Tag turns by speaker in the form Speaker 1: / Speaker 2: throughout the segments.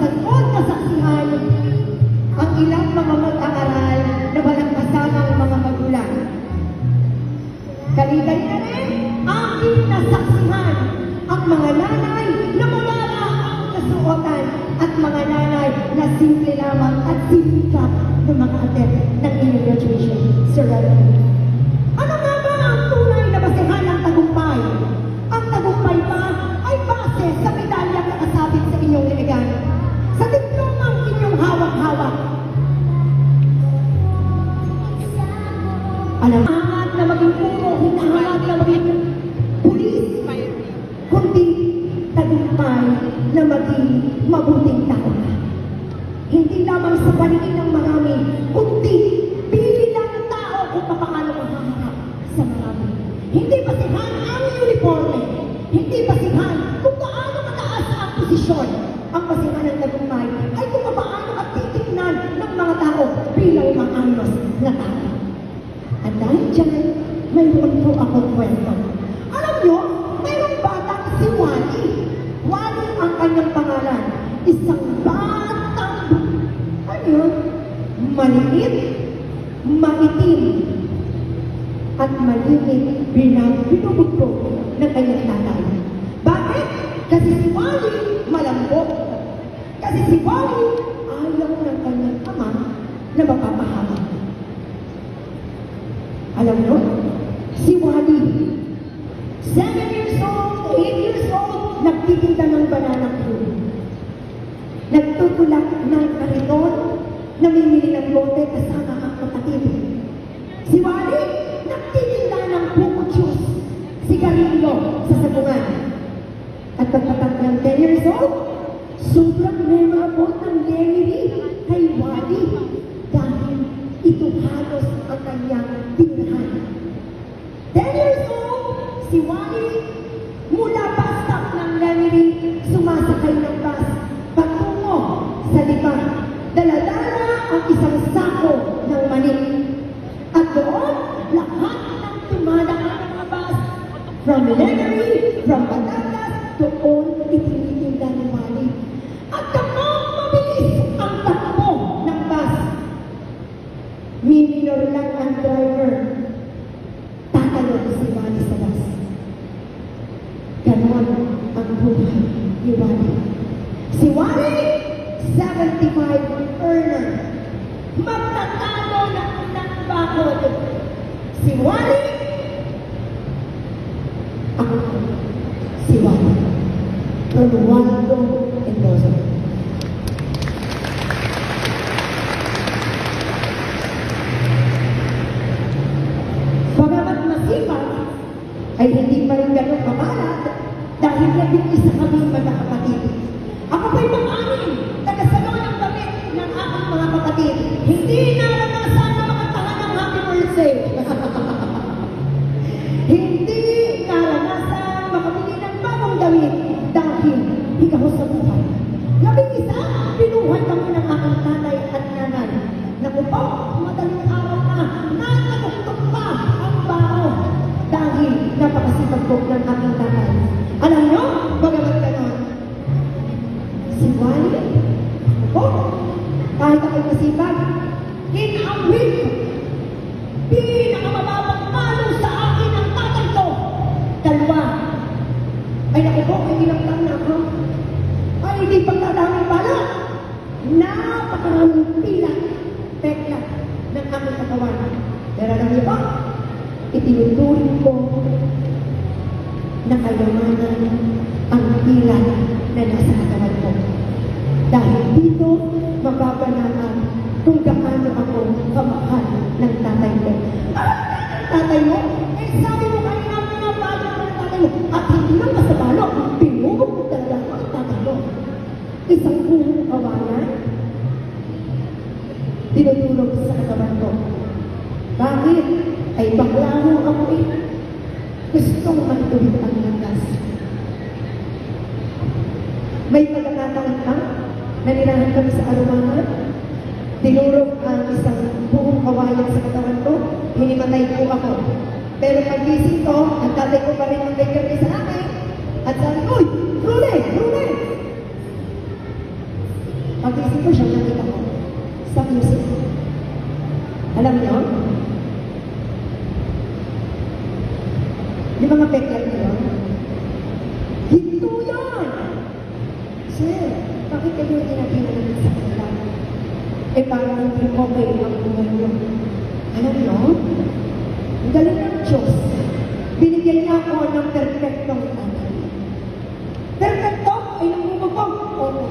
Speaker 1: masasagod na saksihan ang ilang mga mag-aaral na walang kasamang mga magulang. Kali-kali na rin aking nasaksihan ang mga nanay na mababa ang kasuotan at mga nanay na simple lamang at sinikap ng mga attend ng inyong graduation ceremony. Ano nga ba ang tunay na basehan ng tagumpay? Ang tagumpay ba ay base sa medalyang nakasabit sa inyong leeg, sa diplomang inyong hawak-hawak. Alam, hangat na maging puro, hinahangat na maging pulis, kundi tagumpay na maging mabuting tao. Hindi lamang sa paningin ng marami, kundi bilang tao kung paano mahaharap sa marami. Hindi basihan ang uniforme, hindi basihan kung paano mataas ang posisyon. Ang basihan ng tagumpay ay kung paano at titignan ng mga tao bilang maayos na tao. At dahil dyan, mayroon po akong kwento. Alam nyo, mayroong batang si Wally. Wally ang kanyang pangalan. Isang batang, ano yun? Maliit, maitim, at malimit binubugtog ng kanyang tatay. Bakit? Kasi si Wally malambot. Kasi si Wally ayaw ng kanyang ama na mapapahamak. Alam mo, si Wally, 7 years old, 8 years old, nagtitinda ng banana cream. Nagtutulak ng kariton, namimili ng lote kasama ang kapatid. Si Wally, nagtitinda ng buko juice, sigarilyo sa sabungan. At pagpatak ng 10 years old, sobrang memorable ng memory kay Wally dahil ito halos ang kanyang tindahan. 10 years old, si Wally mula bus stop ng Lemery, sumasakay ng bus patungo sa Lipa. Daladala ang isang sako ng manik. At doon, lahat ng tumadaan ng mga bus from Lemery, from Batangas, doon itinitinda ni Wally. At kapag mabilis ang takbo ng bus, minor lang ang driver, tatalon si Wally sa bus. Ganon ang buhay ni Wally. Si Wally, 75 earner. Magtatalo ng unang bakod. Si Wally, ako. Si Wally. Ronaldo Mendoza. Bagamat masipag, ay hindi pa rin ganun kabalat dahil nag-isa kaming magkakapatid. Ako pa'y mang-anin, tagasalo ng damit ng aking mga kapatid. Hindi naranasan na makantahan ng happy birthday. Hindi naranasan makabili ng bagong damit dahil higaw sa buhay. Labing-isa, pinuhay kami ng aking tatay at nanay. Naku po, madaling araw na, natatuktok pa ang bao dahil napakasipag po ng aking tatay. Alam nyo, bagamat ganon, si Wally, ako, kahit ako'y masipag, in a week, pinakamababang palo sa akin ang tatay ko. 2. Ay naku po, may ilang taon na ako. Ay hindi pagkadaming palo. Napakaraming pilat, tekla ng aming katawan. Pero alam niyo ba, itinuturing ko na kayamanan ang pilat na nasa katawan ko. Dahil dito, mababanahan kung gaano ako kamahal ng tatay ko. Tatay mo? Eh sabi mo kanina pinapalo ng tatay mo. At hindi lang sa palo, pinugog mo talaga ang tatay mo. Isang buong kawayan, tinutulog sa katawan ko. Bakit? Ay baklamo ako eh. Gustong magtuwid ang landas. May pagkakataon pa, nanirahan kami sa arumahan, tinurog ang isang buong kawayan sa katawan ko, hinimatay po ako. Pero pagising ko, ang tatay ko pa rin ang nagkakami sa akin, at sabi, uy, Rune! Rune! Pag-isip ko siya, nakita ko sa music. Alam niyo? Yung mga peklat na yun, hinto yun! Sir, bakit kayo tinatingnan namin sa kanila? Eh, parang hindi okay ang buhay nyo. Alam niyo? Ang galing ng Diyos. Binigyan niya ako ng perfectong tatay. Perfecto ay namumugong. Oo.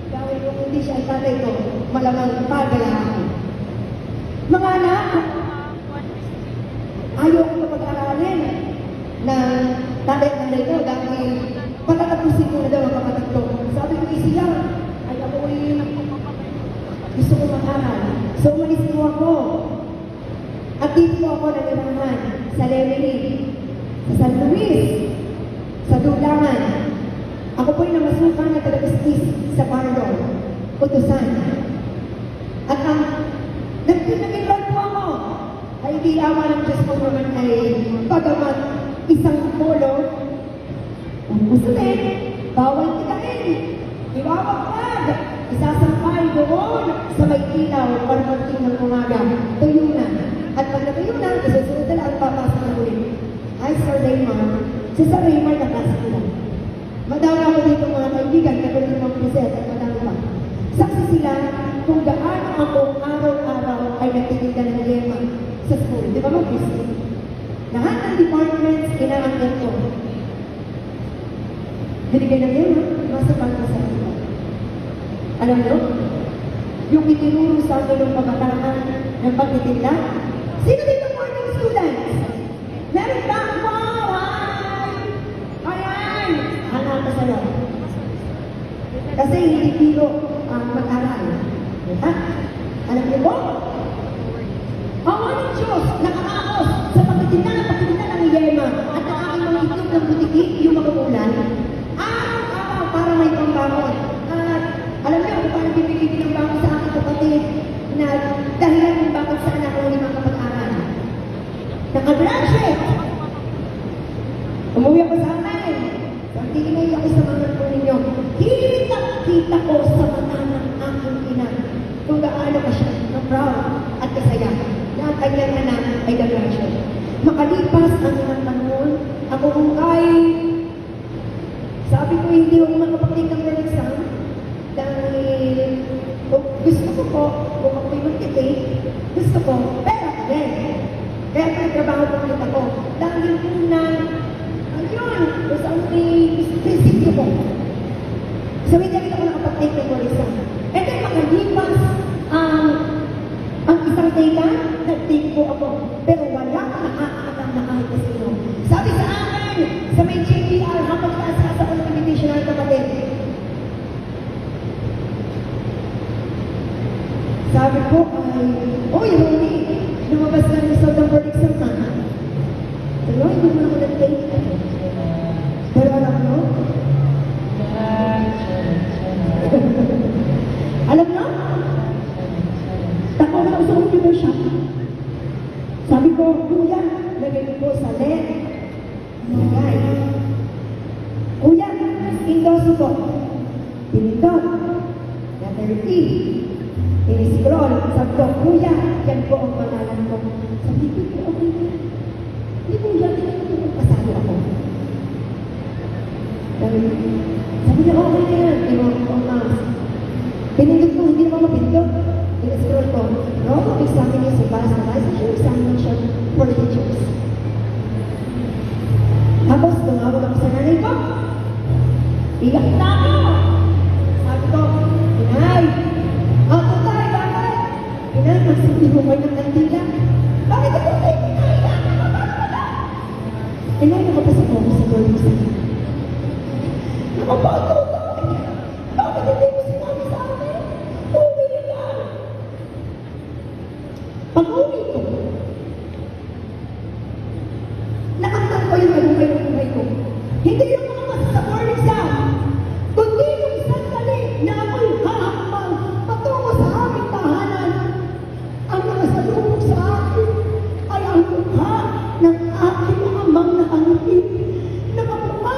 Speaker 1: Dahil kung hindi siya ang tatay ko, malamang pagalahan. Mga anak, ayaw ko pag-aralin ng tatay-tatay ko dahil patatapusin ko na daw ang kapatid ko. Sabi ko, sila, ay ako gusto ko mag-aral. So, umalis ko ako. At dito ako nanirahan sa Lemery, sa San Luis, sa Dulangan. Ako po'y namasukan na taga-istis sa Pardon, Utusan. At ang nag-enroll po ako ay di awa ng Diyos ko naman ay pagamat isang polo, ang musulin, bawal tikain, iwawagpag, isasampay doon sa may ilaw para magting ng umaga, tuyo na. At pag natuyo na, isusunod na lang papasok na ulit. Ay, Sir Raymar, si Sir Raymar nakasok na. Madami ako dito mga kaibigan, katulad ng mga preset at madami pa. Saksi sila kung gaano ako araw-araw ay nagtitinda ng yema sa school. Di ba mga Christy? Lahat ng departments, kinaangkat ko. Binigay ng yema, nasa pagkasa ko. Alam nyo? Yung itinuro sa akin ng pamataan ng pagtitinda, sino dito morning students? Meron ba? Wow! Ayan! Hanap ka sa'yo. Kasi hindi biro ang mag-aral. Ha? Alam niyo po? Awa ng Diyos, nakakaos sa pagtitinda ng yema at ang aking mga itlog ng butiki, yung maguulan. Araw-araw para may pambangon. At alam niyo kung paano bibigay ng bangon sa aking kapatid na dahilan kung bakit saan ako hindi makapag-aral. Naka-graduate! Umuwi ako sa amin. Sabi ngayon ako sa mga po ninyo. Kita ko sa mata ng aking ina kung gaano ka siya na-proud at kasaya na ang kanyang anak ay nag-graduate. Makalipas ang ilang panahon, ako kung sabi ko hindi ako makapagting ng exam dahil gusto ko po, kung ako'y mag-take, gusto ko, pera ko din. Kaya nagtrabaho ko ulit ako. Dahil una, ayun, gusto ako prinsipyo ko. So, hindi ako nakapag-take ng exam. And then, makalipas ang isang teka, nag-take po ako. Pero wala ka nakakaalam na kahit na sino. Sabi sa akin, sa may JPR, habang taas-taas ako ng invitation ng kapatid. Sabi ko ay, oy, Ronnie, lumabas na ng result ng board exam na. Pero hindi mo ako nag-take. Pero alam mo, alam mo, tako na sa computer shop. Sabi ko, kuya, lagay ko sa LED. Lagay. Kuya, endorse ko. Pinindot. Letter T. Ini-scroll. Sabi ko, kuya, yan po ang pangalan ko. Sabi ko, okay na. Hindi po yan, pasado ako. Sabi niya, okay na yan. Pinindot ko, hindi naman mapindot. In-scroll ko, no? Examination, para sa licensure examination for teachers. Tapos, tumawag ako sa nanay ko. Iyak na ako! Sabi ko, Inay! Ako tayo, bakit? Inay, magsintihumay ng kandila. Bakit ako tayo? Inay, nakapasok ako sa boarding sa akin. Nakabato ko! Bakit hindi mo sinabi sa akin? Uwi na! Pag-uwi ko, nakakita ko yung maluhay ko. Hindi yung mga masa sa board exam, kundi yung isang dali na ako'y hahakbang patungo sa aming tahanan. Ang nakasalubong sa akin ay ang mukha ng aking amang nakangiti. Nakapuha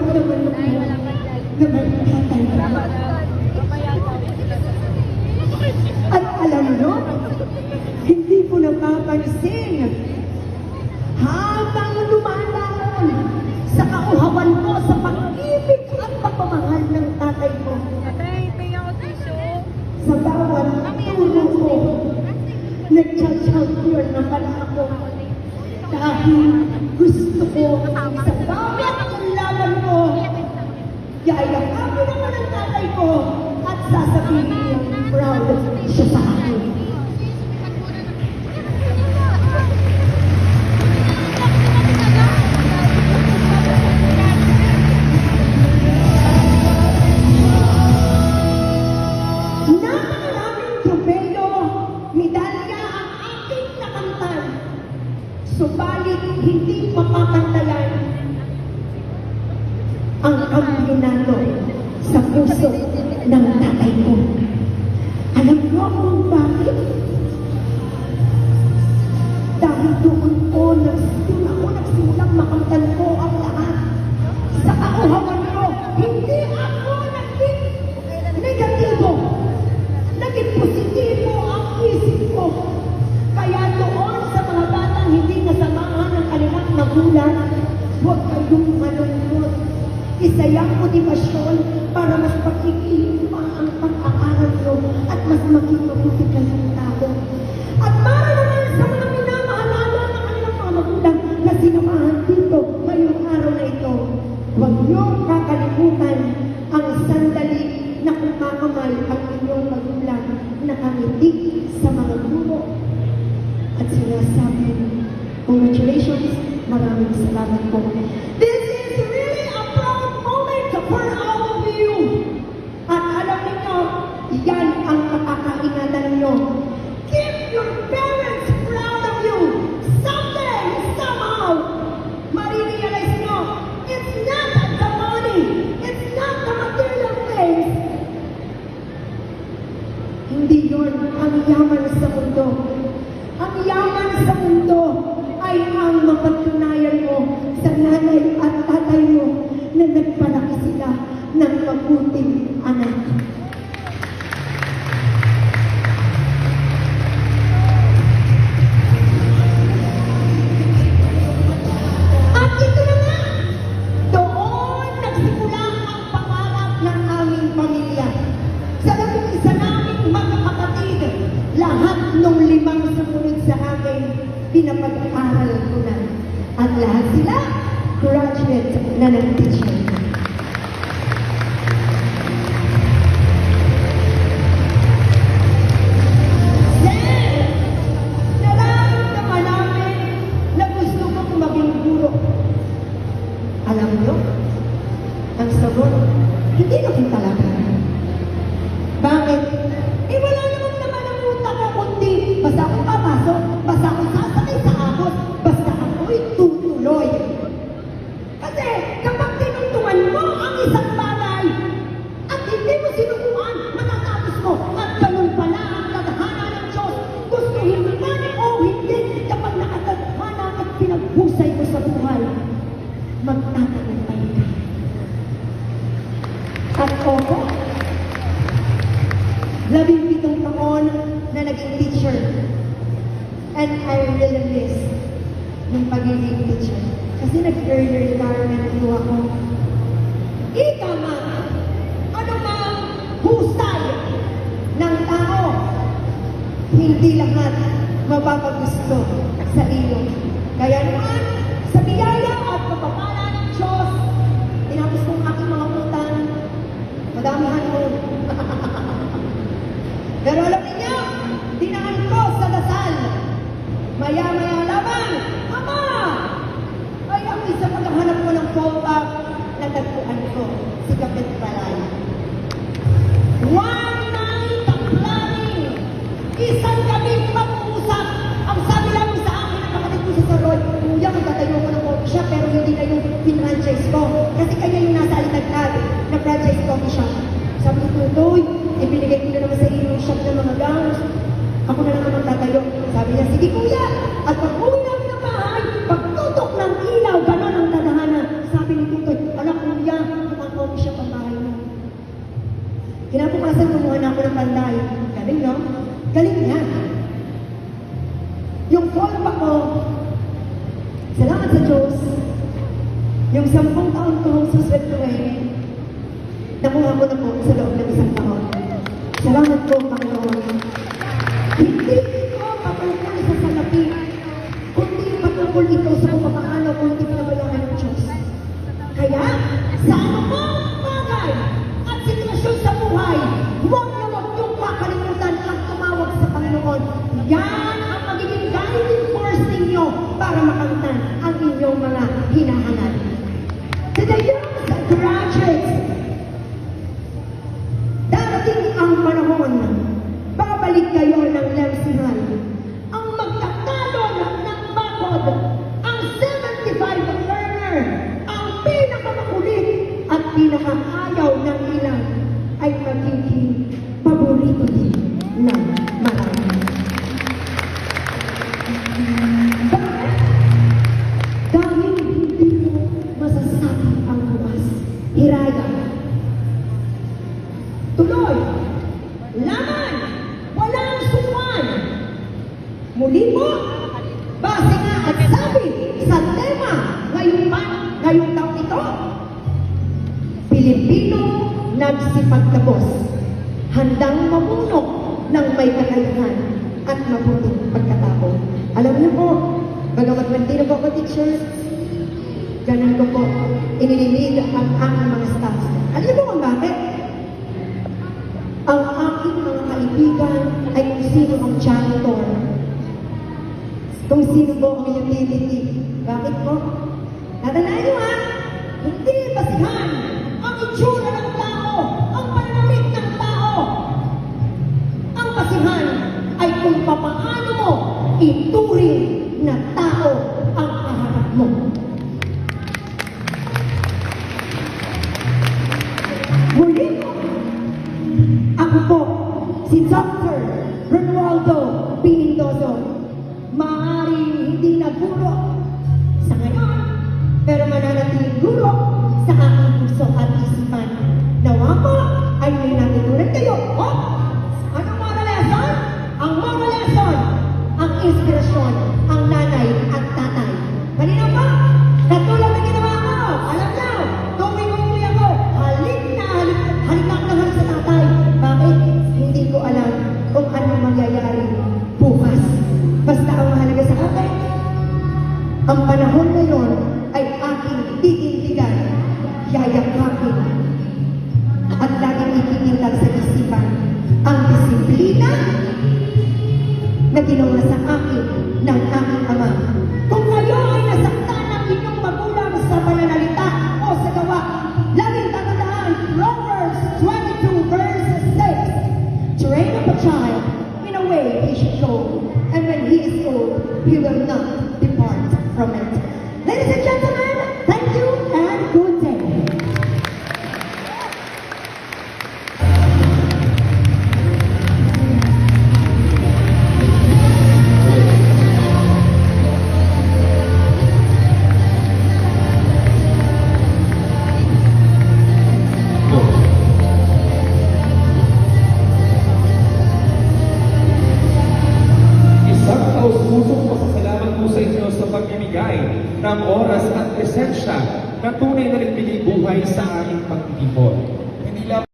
Speaker 1: nararamdaman mo na may tatay ka. At alam mo, hindi ko napapansin habang lumalangon sa kauhawan ko sa pag-ibig at pagmamahal ng tatay ko. Sa bawat tulong ko, nagcha-champion na pala ako. Dahil gusto ko sa bawat laban ko, yayakapin naman ang tatay ko at sasabihin niya, proud siya sa akin. Napakaraming trofeo, medalya ang aking nakamtan. Subalit hindi mapapantayan ang kampiyonato sa puso ng tatay ko. Alam mo kung bakit? Dahil doon ako nagsimulang makamtan ko ang lahat. Sa kauhawan ko, hindi ako naging negatibo. Naging positibo ang isip ko. Kaya doon sa mga batang hindi nasamahan ng kanilang magulang, huwag kayong malungkot. Isa yung motivasyon para mas pag-iiling pa ang pag-aaral nyo at mas maging mabuti kayong tao. At para naman sa mga minamahalaga ng kanilang mga magulang na sinamahan dito ngayong araw na ito, huwag niyong kakalimutan ang sandali na kumakamal ang inyong magulang na nakangiti sa mga guro at sinasabi, congratulations, maraming salamat po. This is really a proud moment for all of you. At alam niyo, yan ang makakaingatan niyo. Keep your parents proud of you. Someday, somehow, marirealize niyo, it's not the money, it's not the material things. Hindi yun ang yaman sa mundo. Ang yaman sa mundo ay ang mapatunayan mo sa nanay at tatay mo na nagpalaki sila ng mabuting anak. At ito na nga, doon nagsimula ang pangarap ng aming pamilya. Sa labing-isa naming mga kapatid, lahat ng 5 sumunod sa akin, pinapag-aral ko na. At lahat sila, graduate na ng teacher. Then, nararamdaman namin na gusto kong maging guro. Alam nyo, ang sagot, hindi naman talaga. Bakit? Wala naman ang utak ko, kundi basta ako papasok, basta ako sasakay sa agos, basta ako'y tutuloy. Kasi kapag tinuntungan mo ang isang bagay at hindi mo sinukuan, matatapos mo. At ganun pala ang tadhana ng Diyos. Gustuhin man o hindi, kapag nakatadhana at pinaghusay mo sa buhay, magtatagumpay ka. At opo, 17 taon na naging teacher. And I really miss yung pagiging teacher. Kasi nag-early retirement po ako. Ika nga, ano mang husay ng tao, hindi lahat mapapagusto sa iyo. Kaya naman, sa biyaya at pagpapala ng Diyos, tinapos kong aking mga utang, madamihan mo. Pero alam niyo, dinaan ko sa dasal. Maya-maya lamang, Ama! Ay ang isa paghahanap ko ng phone-up, natagpuan ko si Kapit Palay. One night of planning. Isang gabi mag-uusap. Ang sabi lang sa akin ng kapatid ko sa Roy, Kuya, magtatayo ko ng coffee shop, pero hindi na yung pinranchise ko. Kasi kanya yung nasa alitagtag na franchise coffee shop. Sabi ko, Tutoy, ibinigay ko na naman sa iyo yung shop ng mga gowns. Ako na lang naman tatayo. Sabi niya, sige kuya. At pag uwi namin ng bahay, pagtutok ng ilaw, gano'n ang tadhana. Sabi ni Tutoy, anak kuya, Kinabukasan kumuha na ako ng panday. Galing, no? Galing niya. Yung follow-up ko, salamat sa Diyos, yung 10 taon ko susweldohin, nakuha ko na po sa loob ng 1 taon. Salamat po, Panginoon. Hindi ito patungkol sa salapi, kundi patungkol ito sa kung paano kung hindi pinabayaan ng Diyos. Kaya, sa anumang bagay at sitwasyon sa buhay, huwag na huwag niyong kakalimutan ang tumawag sa Panginoon. Yan ang magiging guiding force ninyo para makamtan ang inyong mga hinahanap. To the young graduates, darating ang panahon, babalik kayo ng lemsihan. Ang magtatalon ng bakod, ang 75 learner, ang pinakamakulit at pinakaayaw ng ilan ay magiging paborito din ng marami. Bakit? Dahil hindi mo masasabi ang bukas. Hiraya. Tuloy. Laman. Walang suman. Muli po, base nga at sabi sa tema ngayong taong ito, Pilipino nagsipagtapos, handang mamuno ng may kakayahan at mabuting pagkatao. Alam niyo po, bagamat hindi na po ako teacher, ganun ko po, inililig ang aking mga staff. Alam niyo po kung bakit? Ang aking mga kaibigan ay kung sino ang janitor. Kung sino po ang utility. Bakit po? Natandaan niyo ha, hindi basihan ang itsura ng tao, ang pananamit ng tao. Ang basihan ay kung papaano mo ituring na tao ang kaharap mo. Muli po, ako po, si Dr. Ronaldo P. Mendoza, maaaring hindi na guro sa ngayon, pero mananatiling guro sa aking puso at isipan. Nawa po ay may natutunan kayo. Oh, anong moral lesson? Ang moral lesson, ang inspirasyon, ang nanay at tatay. Kanina pa, katulad na ginawa ko. Alam niyo, tuwing umuwi ako, halik na halik sa tatay. Bakit? Hindi ko alam kung ano mangyayari bukas. Basta ang mahalaga sa akin, ang panahon na yon ay aking titindigan, yayakapin, at laging itinintag sa isipan ang disiplina na ginawa sa akin ng aking ama. Kung kayo ay nasaktan ng inyong magulang sa pananalita o sa gawa, laging tatandaan Proverbs 22 verse 6. Train up a child in a way he should go, and when he is old, he will not depart from it. Ladies and gentlemen, thank you and good day.
Speaker 2: Isang taus-pusong pasasalamat po sa inyo sa pagbibigay ng oras at presensya na tunay na nagbigay buhay sa aming pagtitipon. Hindi lamang